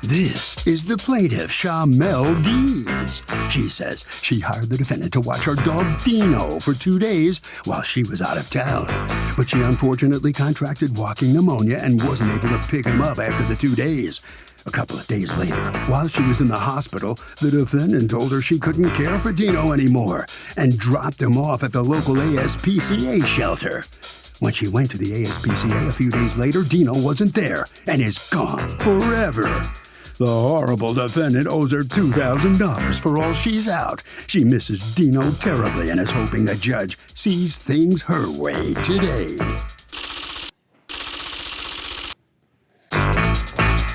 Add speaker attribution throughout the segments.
Speaker 1: This is the plaintiff, Shamel Dees. She says she hired the defendant to watch her dog Dino for 2 days while she was out of town. But she unfortunately contracted walking pneumonia and wasn't able to pick him up after the 2 days. A couple of days later, while she was in the hospital, the defendant told her she couldn't care for Dino anymore and dropped him off at the local ASPCA shelter. When she went to the ASPCA a few days later, Dino wasn't there and is gone forever. The horrible defendant owes her $2,000 for all she's out. She misses Dino terribly and is hoping the judge sees things her way today.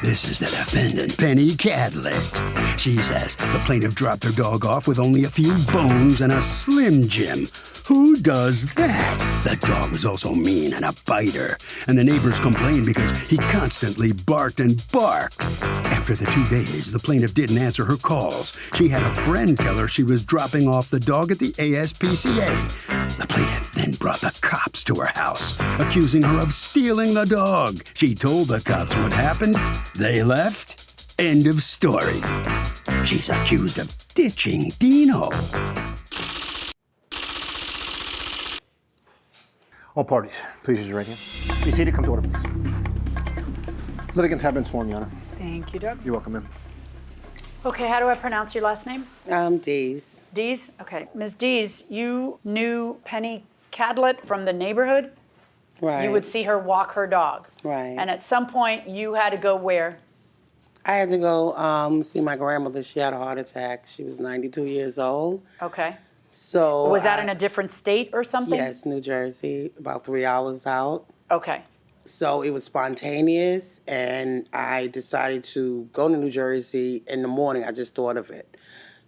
Speaker 1: This is the defendant, Penny Cadlet. She says the plaintiff dropped her dog off with only a few bones and a Slim Jim. Who does that? The dog was also mean and a biter, and the neighbors complained because he constantly barked and barked. After the 2 days, the plaintiff didn't answer her calls. She had a friend tell her she was dropping off the dog at the ASPCA. The plaintiff then brought the cops to her house, accusing her of stealing the dog. She told the cops what happened. They left. End of story. She's accused of ditching Dino.
Speaker 2: All parties, please use your right hand. Be seated, come to order, please. Litigants have been sworn, Your Honor.
Speaker 3: Thank you, Doug.
Speaker 2: You're welcome, ma'am.
Speaker 3: Okay, how do I pronounce your last name?
Speaker 4: Dees.
Speaker 3: Dees? Okay. Ms. Dees, you knew Penny Cadlet from the neighborhood?
Speaker 4: Right.
Speaker 3: You would see her walk her dogs?
Speaker 4: Right.
Speaker 3: And at some point, you had to go where?
Speaker 4: I had to go see my grandmother. She had a heart attack. She was 92 years old.
Speaker 3: Okay.
Speaker 4: So
Speaker 3: Was that in a different state or something?
Speaker 4: Yes, New Jersey, about 3 hours out.
Speaker 3: Okay.
Speaker 4: So it was spontaneous, and I decided to go to New Jersey in the morning. I just thought of it.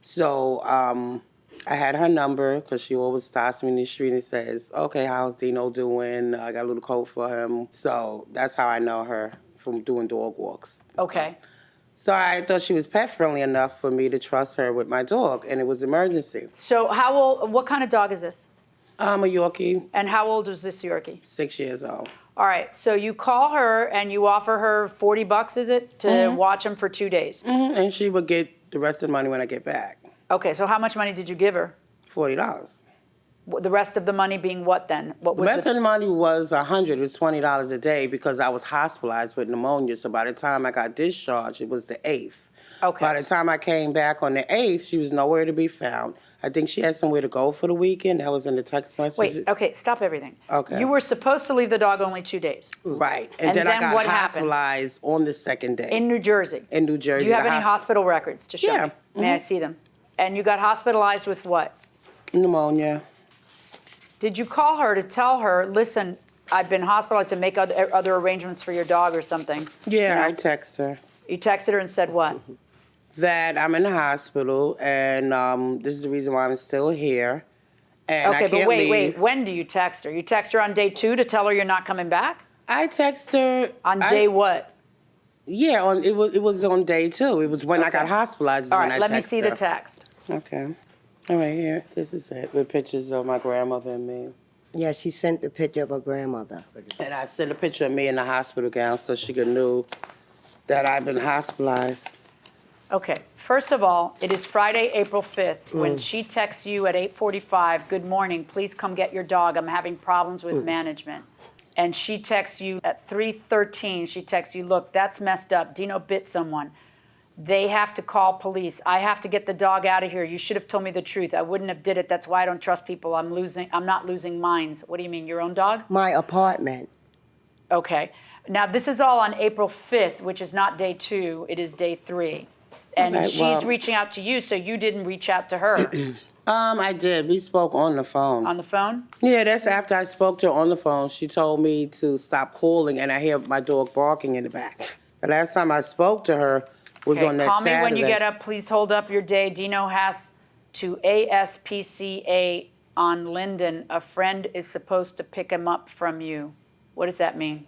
Speaker 4: So I had her number because she always stops me in the street and says, okay, how's Dino doing? I got a little coat for him. So that's how I know her, from doing dog walks.
Speaker 3: Okay.
Speaker 4: So I thought she was pet-friendly enough for me to trust her with my dog, and it was emergency.
Speaker 3: So how old, what kind of dog is this?
Speaker 4: I'm a Yorkie.
Speaker 3: And how old was this Yorkie?
Speaker 4: 6 years old.
Speaker 3: All right, so you call her and you offer her $40, is it, to watch him for 2 days?
Speaker 4: Mm-hmm. And she would get the rest of the money when I get back.
Speaker 3: Okay, so how much money did you give her?
Speaker 4: $40.
Speaker 3: The rest of the money being what then? What was
Speaker 4: The rest of the money was $100. It was $20 a day because I was hospitalized with pneumonia. So by the time I got discharged, it was the 8th.
Speaker 3: Okay.
Speaker 4: By the time I came back on the 8th, she was nowhere to be found. I think she had somewhere to go for the weekend. That was in the text message.
Speaker 3: Wait, okay, stop everything.
Speaker 4: Okay.
Speaker 3: You were supposed to leave the dog only 2 days.
Speaker 4: Right.
Speaker 3: And
Speaker 4: then I
Speaker 3: then
Speaker 4: got
Speaker 3: what happened?
Speaker 4: hospitalized on the second day.
Speaker 3: In New Jersey?
Speaker 4: In New Jersey.
Speaker 3: Do you have
Speaker 4: The
Speaker 3: any hospital records to show
Speaker 4: Yeah.
Speaker 3: me? May I see them? And you got hospitalized with what?
Speaker 4: Pneumonia.
Speaker 3: Did you call her to tell her, listen, I've been hospitalized, and make other arrangements for your dog or something?
Speaker 4: Yeah,
Speaker 3: You know?
Speaker 4: I text her.
Speaker 3: You texted her and said what?
Speaker 4: That I'm in the hospital, and this is the reason why I'm still here. And
Speaker 3: Okay,
Speaker 4: I can't
Speaker 3: but
Speaker 4: leave.
Speaker 3: wait. When do you text her? You text her on day 2 to tell her you're not coming back?
Speaker 4: I text her
Speaker 3: On day what?
Speaker 4: Yeah, it was on day 2. It was when I got hospitalized.
Speaker 3: All
Speaker 4: when
Speaker 3: right,
Speaker 4: I
Speaker 3: let me
Speaker 4: text
Speaker 3: see
Speaker 4: her.
Speaker 3: the text.
Speaker 4: Okay. All right, here. This is it with pictures of my grandmother and me.
Speaker 5: Yeah, she sent the picture of her grandmother.
Speaker 4: And I sent a picture of me in the hospital gown so she could know that I've been hospitalized.
Speaker 3: Okay, first of all, it is Friday, April 5th, when she texts you at 8:45, good morning, please come get your dog, I'm having problems with management. And she texts you at 3:13, she texts you, look, that's messed up, Dino bit someone. They have to call police. I have to get the dog out of here. You should have told me the truth. I wouldn't have did it. That's why I don't trust people. I'm not losing minds. What do you mean, your own dog?
Speaker 5: My apartment.
Speaker 3: Okay. Now, this is all on April 5th, which is not day 2, it is day 3. And
Speaker 4: Okay,
Speaker 3: she's
Speaker 4: well-
Speaker 3: reaching out to you, so you didn't reach out to her.
Speaker 4: I did. We spoke on the phone.
Speaker 3: On the phone?
Speaker 4: Yeah, that's after I spoke to her on the phone. She told me to stop calling, and I hear my dog barking in the back. The last time I spoke to her was on that
Speaker 3: Call
Speaker 4: Saturday.
Speaker 3: me when you get up. Please hold up your day. Dino has to ASPCA on Linden. A friend is supposed to pick him up from you. What does that mean?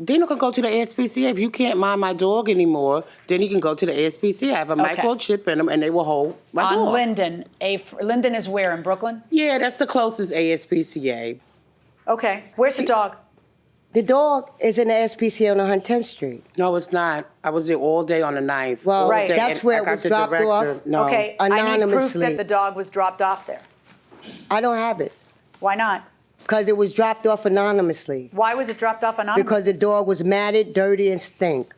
Speaker 4: Dino can go to the ASPCA. If you can't mind my dog anymore, then he can go to the ASPCA. I have a microchip in him, and they will hold my dog.
Speaker 3: On Linden. Linden is where, in Brooklyn?
Speaker 4: Yeah, that's the closest ASPCA.
Speaker 3: Okay. Where's the dog?
Speaker 5: The dog is in the SPCA on 110th Street.
Speaker 4: No, it's not. I was there all day on the 9th.
Speaker 5: Well,
Speaker 4: all
Speaker 3: Right.
Speaker 4: day,
Speaker 5: that's
Speaker 4: and
Speaker 5: where
Speaker 4: I
Speaker 5: it
Speaker 4: got
Speaker 5: was
Speaker 4: the
Speaker 5: dropped
Speaker 4: director.
Speaker 5: off.
Speaker 4: No.
Speaker 3: Okay, I need proof
Speaker 5: Anonymously.
Speaker 3: that the dog was dropped off there.
Speaker 5: I don't have it
Speaker 3: Why not?
Speaker 5: because it was dropped off anonymously.
Speaker 3: Why was it dropped off anonymously?
Speaker 5: Because the dog was matted, dirty, and stink.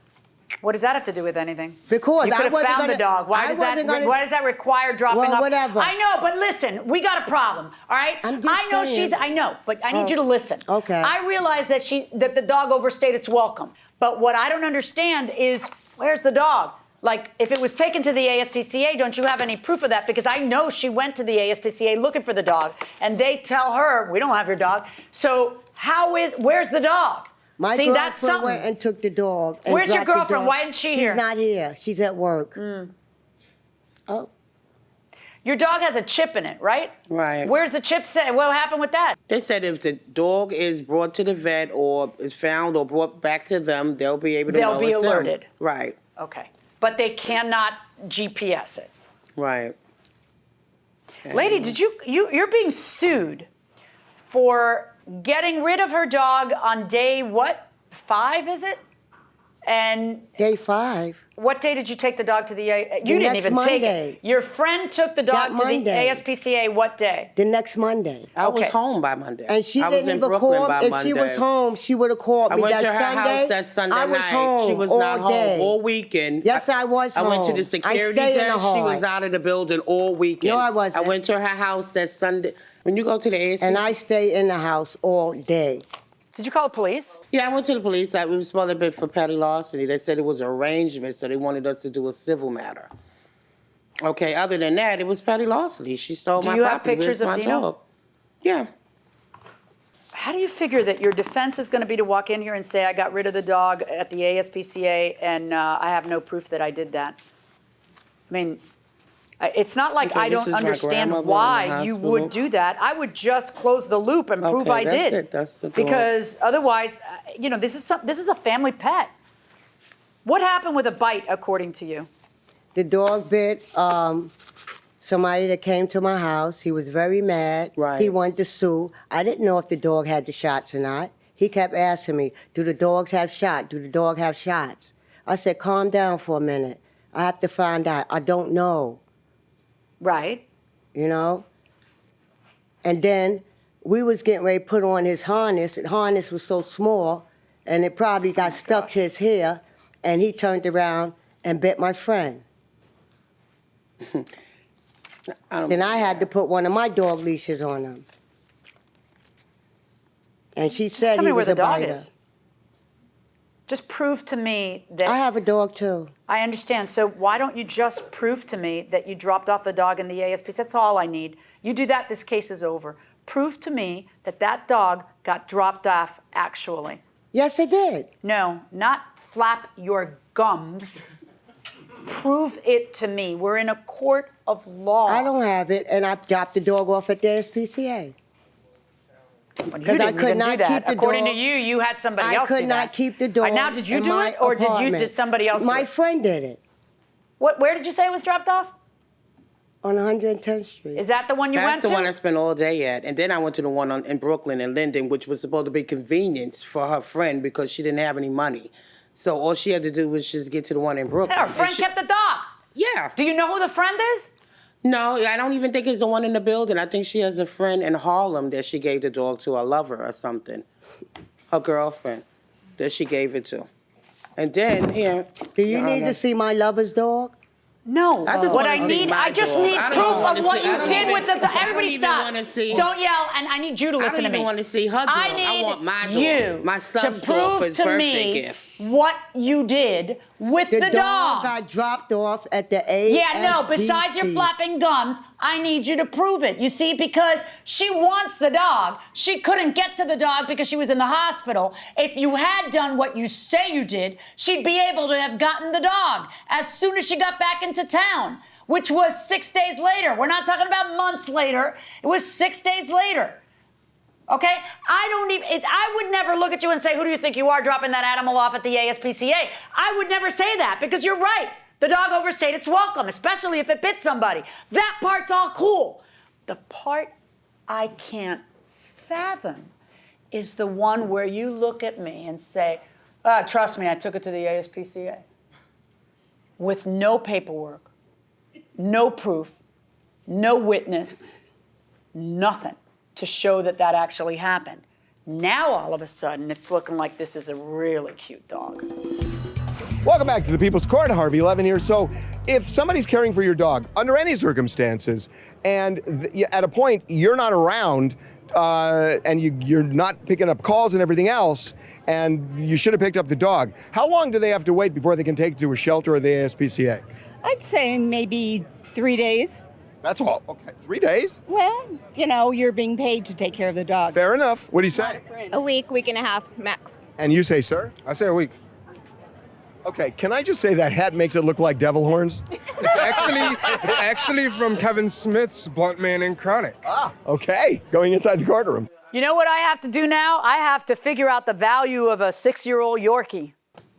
Speaker 3: What does that have to do with anything?
Speaker 5: Because
Speaker 3: you
Speaker 5: I
Speaker 3: could have
Speaker 5: wasn't
Speaker 3: found
Speaker 5: gonna-
Speaker 3: the dog. Why
Speaker 5: I
Speaker 3: does that?
Speaker 5: wasn't gonna-
Speaker 3: Why does that require dropping
Speaker 5: Well,
Speaker 3: off?
Speaker 5: whatever.
Speaker 3: I know, but listen, we got a problem. All right.
Speaker 5: I'm just
Speaker 3: I know
Speaker 5: saying.
Speaker 3: I know, but I need
Speaker 5: Oh,
Speaker 3: you to listen.
Speaker 5: okay.
Speaker 3: I realize that the dog overstayed its welcome. But what I don't understand is where's the dog? Like, if it was taken to the ASPCA, don't you have any proof of that? Because I know she went to the ASPCA looking for the dog, and they tell her, we don't have your dog. So where's the dog?
Speaker 5: My
Speaker 3: See, that's
Speaker 5: girlfriend
Speaker 3: something.
Speaker 5: went and took the dog. And
Speaker 3: Where's your
Speaker 5: dropped the
Speaker 3: girlfriend?
Speaker 5: dog.
Speaker 3: Why isn't she here?
Speaker 5: She's not here. She's at work. Oh,
Speaker 3: Your dog has a chip in it, right?
Speaker 4: Right.
Speaker 3: Where's the chip set? What happened with that?
Speaker 4: They said if the dog is brought to the vet or is found or brought back to them, they'll be able to
Speaker 3: They'll
Speaker 4: know
Speaker 3: be
Speaker 4: it's them.
Speaker 3: alerted.
Speaker 4: Right,
Speaker 3: Okay. But they cannot GPS it.
Speaker 4: right.
Speaker 3: Lady, you're being sued for getting rid of her dog on day what? 5, is it? And
Speaker 5: day 5.
Speaker 3: what day did you take the dog to the you
Speaker 5: The
Speaker 3: didn't
Speaker 5: next
Speaker 3: even take
Speaker 5: Monday.
Speaker 3: it. Your friend took the dog
Speaker 5: That
Speaker 3: to the
Speaker 5: Monday.
Speaker 3: ASPCA what day?
Speaker 5: The next Monday.
Speaker 4: I was
Speaker 3: Okay.
Speaker 4: home by Monday.
Speaker 5: And she
Speaker 4: I was
Speaker 5: didn't
Speaker 4: in
Speaker 5: even
Speaker 4: Brooklyn
Speaker 5: call.
Speaker 4: by
Speaker 5: If
Speaker 4: Monday.
Speaker 5: she was home, she would have called
Speaker 4: I
Speaker 5: me
Speaker 4: went
Speaker 5: that
Speaker 4: to her
Speaker 5: Sunday.
Speaker 4: house that Sunday
Speaker 5: I was
Speaker 4: night.
Speaker 5: home
Speaker 4: She was
Speaker 5: all
Speaker 4: not home
Speaker 5: day.
Speaker 4: all weekend.
Speaker 5: Yes, I was
Speaker 4: I went to
Speaker 5: home.
Speaker 4: the
Speaker 5: I
Speaker 4: security
Speaker 5: stay in the
Speaker 4: desk. She
Speaker 5: hall.
Speaker 4: was out of the building all weekend.
Speaker 5: No, I wasn't.
Speaker 4: I went to her house that Sunday. When you go to the ASPCA.
Speaker 5: And I stay in the house all day.
Speaker 3: Did you call the police?
Speaker 4: Yeah, I went to the police. We was supposed to be for petty larceny. They said it was arrangement, so they wanted us to do a civil matter. Okay, other than that, it was petty larceny. She stole
Speaker 3: Do
Speaker 4: my
Speaker 3: you have
Speaker 4: property.
Speaker 3: pictures
Speaker 4: Where's
Speaker 3: of
Speaker 4: my
Speaker 3: Dino?
Speaker 4: dog? Yeah.
Speaker 3: How do you figure that your defense is going to be to walk in here and say, I got rid of the dog at the ASPCA and I have no proof that I did that? I mean, it's not like
Speaker 4: Okay,
Speaker 3: I
Speaker 4: this
Speaker 3: don't
Speaker 4: is my
Speaker 3: understand
Speaker 4: grandmother in
Speaker 3: why
Speaker 4: the
Speaker 3: you
Speaker 4: hospital.
Speaker 3: would do that. I would just close the loop and prove
Speaker 4: Okay,
Speaker 3: I
Speaker 4: that's
Speaker 3: did.
Speaker 4: it. That's the dog.
Speaker 3: Because otherwise, this is a family pet. What happened with a bite, according to you?
Speaker 5: The dog bit somebody that came to my house. He was very mad.
Speaker 4: Right.
Speaker 5: He wanted to sue. I didn't know if the dog had the shots or not. He kept asking me, do the dogs have shots? Do the dog have shots? I said, calm down for a minute. I have to find out. I don't know.
Speaker 3: Right.
Speaker 5: You know? And then we was getting ready to put on his harness. The harness was so small, and it probably got stuck to his hair, and he turned around and bit my friend. Then I had to put one of my dog leashes on him. And she
Speaker 3: Just
Speaker 5: said
Speaker 3: tell
Speaker 5: he
Speaker 3: me where
Speaker 5: was
Speaker 3: the
Speaker 5: a
Speaker 3: dog
Speaker 5: biter.
Speaker 3: is. Just prove to me that
Speaker 5: I have a dog too.
Speaker 3: I understand. So why don't you just prove to me that you dropped off the dog in the ASPCA? That's all I need. You do that, this case is over. Prove to me that that dog got dropped off actually.
Speaker 5: Yes, it did.
Speaker 3: No, not flap your gums. Prove it to me. We're in a court of law.
Speaker 5: I don't have it, and I dropped the dog off at the SPCA.
Speaker 3: Well, you
Speaker 5: 'cause I
Speaker 3: didn't
Speaker 5: could
Speaker 3: even
Speaker 5: not
Speaker 3: do that.
Speaker 5: keep the
Speaker 3: According
Speaker 5: dog.
Speaker 3: to you, you had somebody
Speaker 5: I
Speaker 3: else do that.
Speaker 5: could not keep the dog.
Speaker 3: Now, did you
Speaker 5: in
Speaker 3: do
Speaker 5: my
Speaker 3: it, or
Speaker 5: apartment.
Speaker 3: did somebody else do
Speaker 5: My
Speaker 3: it?
Speaker 5: friend did it
Speaker 3: Where did you say it was dropped off?
Speaker 5: on 110th Street.
Speaker 3: Is that the one you
Speaker 4: That's
Speaker 3: went
Speaker 4: the
Speaker 3: to?
Speaker 4: one I spent all day at. And then I went to the one in Brooklyn and Linden, which was supposed to be convenience for her friend because she didn't have any money. So all she had to do was just get to the one in Brooklyn.
Speaker 3: Her friend
Speaker 4: And she-
Speaker 3: kept the dog.
Speaker 4: Yeah.
Speaker 3: Do you know who the friend is?
Speaker 4: No, I don't even think it's the one in the building. I think she has a friend in Harlem that she gave the dog to, a lover or something. Her girlfriend that she gave it to. And then, here.
Speaker 5: Do you need to see my lover's dog?
Speaker 3: No.
Speaker 4: I just
Speaker 3: what
Speaker 4: wanna
Speaker 3: I
Speaker 4: see
Speaker 3: need,
Speaker 4: my
Speaker 3: I just
Speaker 4: dog.
Speaker 3: need
Speaker 4: I don't
Speaker 3: proof
Speaker 4: wanna
Speaker 3: of what
Speaker 4: see- I
Speaker 3: you
Speaker 4: don't
Speaker 3: did
Speaker 4: even-
Speaker 3: with the.
Speaker 4: I don't
Speaker 3: Everybody
Speaker 4: even
Speaker 3: stop.
Speaker 4: wanna see-
Speaker 3: Don't yell, and I need you to
Speaker 4: I
Speaker 3: listen
Speaker 4: don't
Speaker 3: to me.
Speaker 4: even want to see her dog.
Speaker 3: I need
Speaker 4: want my dog.
Speaker 3: you
Speaker 4: My
Speaker 3: to
Speaker 4: son's dog for
Speaker 3: prove
Speaker 4: his
Speaker 3: to
Speaker 4: birthday
Speaker 3: me
Speaker 4: gift.
Speaker 3: what you did with
Speaker 5: The
Speaker 3: the
Speaker 5: dog got dropped off at the ASPCA.
Speaker 3: Yeah, no, besides your flapping gums, I need you to prove it. You see, because she wants the dog. She couldn't get to the dog because she was in the hospital. If you had done what you say you did, she'd be able to have gotten the dog as soon as she got back into town, which was 6 days later. We're not talking about months later. It was 6 days later. Okay? I would never look at you and say, who do you think you are dropping that animal off at the ASPCA? I would never say that because you're right. The dog overstayed its welcome, especially if it bit somebody. That part's all cool. The part I can't fathom is the one where you look at me and say, trust me, I took it to the ASPCA. With no paperwork, no proof, no witness, nothing to show that that actually happened. Now, all of a sudden, it's looking like this is a really cute dog.
Speaker 6: Welcome back to the People's Court, Harvey 11 here. So if somebody's caring for your dog under any circumstances and at a point you're not around and you're not picking up calls and everything else and you should have picked up the dog, how long do they have to wait before they can take it to a shelter or the ASPCA?
Speaker 7: I'd say maybe 3 days.
Speaker 6: That's all. Okay, 3 days?
Speaker 7: Well, you know, you're being paid to take care of the dog.
Speaker 6: Fair enough. What do you say?
Speaker 8: A week, week and a half, max.
Speaker 6: And you say, sir?
Speaker 2: I say a week.
Speaker 6: Okay, can I just say that hat makes it look like devil horns?
Speaker 9: It's actually from Kevin Smith's Blunt Man and Chronic.
Speaker 6: Ah, okay. Going inside the courtroom.
Speaker 3: You know what I have to do now? I have to figure out the value of a 6-year-old Yorkie.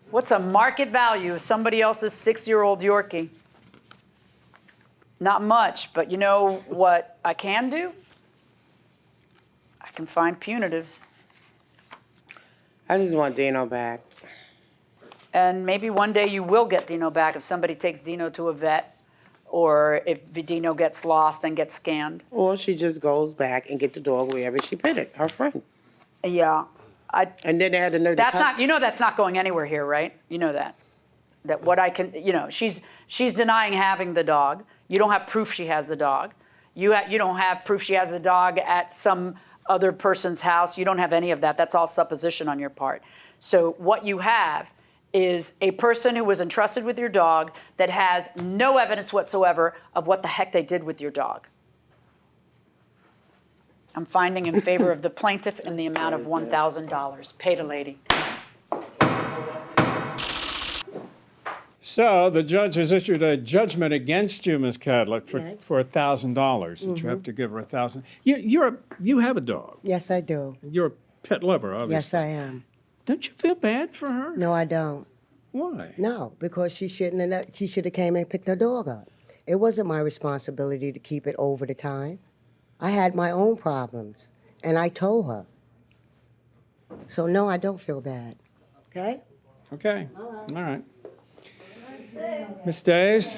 Speaker 3: What's a market value of somebody else's 6-year-old Yorkie? Not much, but you know what I can do? I can find punitives.
Speaker 4: I just want Dino back.
Speaker 3: And maybe one day you will get Dino back if somebody takes Dino to a vet or if Dino gets lost and gets scanned.
Speaker 4: Or she just goes back and get the dog wherever she put it, her friend.
Speaker 3: Yeah.
Speaker 4: And then they had the nerve
Speaker 3: That's not, you know that's not going anywhere here, right? You know that. That what I can, you know, she's denying having the dog. You don't have proof she has the dog. You don't have proof she has the dog at some other person's house. You don't have any of that. That's all supposition on your part. So what you have is a person who was entrusted with your dog that has no evidence whatsoever of what the heck they did with your dog. I'm finding in favor of the plaintiff in the amount of $1,000. Paid a lady.
Speaker 10: So the judge has issued a judgment against you, Ms. Cadlick,
Speaker 5: Yes.
Speaker 10: for $1,000. That you have to give her $1,000. You have a dog.
Speaker 5: Yes, I do.
Speaker 10: You're a pet lover, obviously.
Speaker 5: Yes, I am.
Speaker 10: Don't you feel bad for her?
Speaker 5: No, I don't.
Speaker 10: Why?
Speaker 5: No, because she should have came and picked the dog up. It wasn't my responsibility to keep it over the time. I had my own problems, and I told her. So no, I don't feel bad. Okay?
Speaker 10: Okay. All right. Miss Days,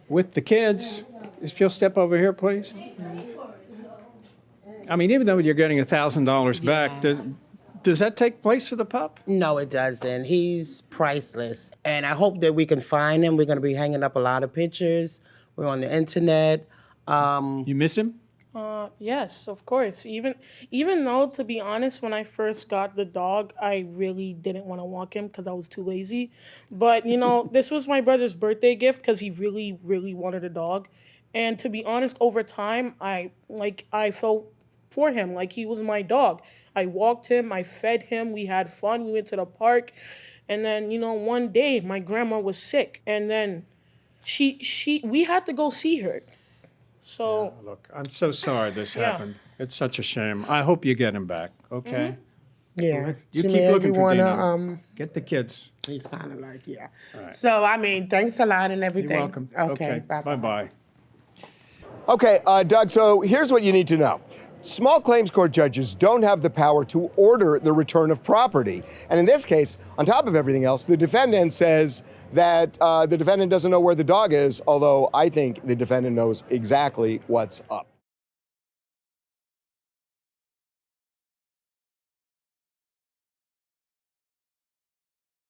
Speaker 10: with the kids, if you'll step over here, please. I mean, even though you're getting $1,000 back, does that take place to the pup?
Speaker 4: No, it doesn't. He's priceless. And I hope that we can find him. We're going to be hanging up a lot of pictures. We're on the internet.
Speaker 10: You miss him?
Speaker 8: Yes, of course. Even though, to be honest, when I first got the dog, I really didn't want to walk him because I was too lazy. But, you know, this was my brother's birthday gift because he really, really wanted a dog. And to be honest, over time, I felt for him like he was my dog. I walked him, I fed him, we had fun, we went to the park. And then, you know, one day my grandma was sick and then we had to go see her. So
Speaker 10: Look, I'm so sorry this happened. It's such a shame. I hope you get him back, okay?
Speaker 4: Yeah.
Speaker 10: You keep
Speaker 4: Jamel,
Speaker 10: looking
Speaker 4: you
Speaker 10: for
Speaker 4: wanna,
Speaker 10: Dino. Get the kids.
Speaker 4: He's kind of like, yeah. So, I mean, thanks a lot and everything.
Speaker 10: You're welcome.
Speaker 4: Okay, bye-bye.
Speaker 10: Bye-bye.
Speaker 6: Okay, Doug, so here's what you need to know. Small claims court judges don't have the power to order the return of property. And in this case, on top of everything else, the defendant says that the defendant doesn't know where the dog is, although I think the defendant knows exactly what's up.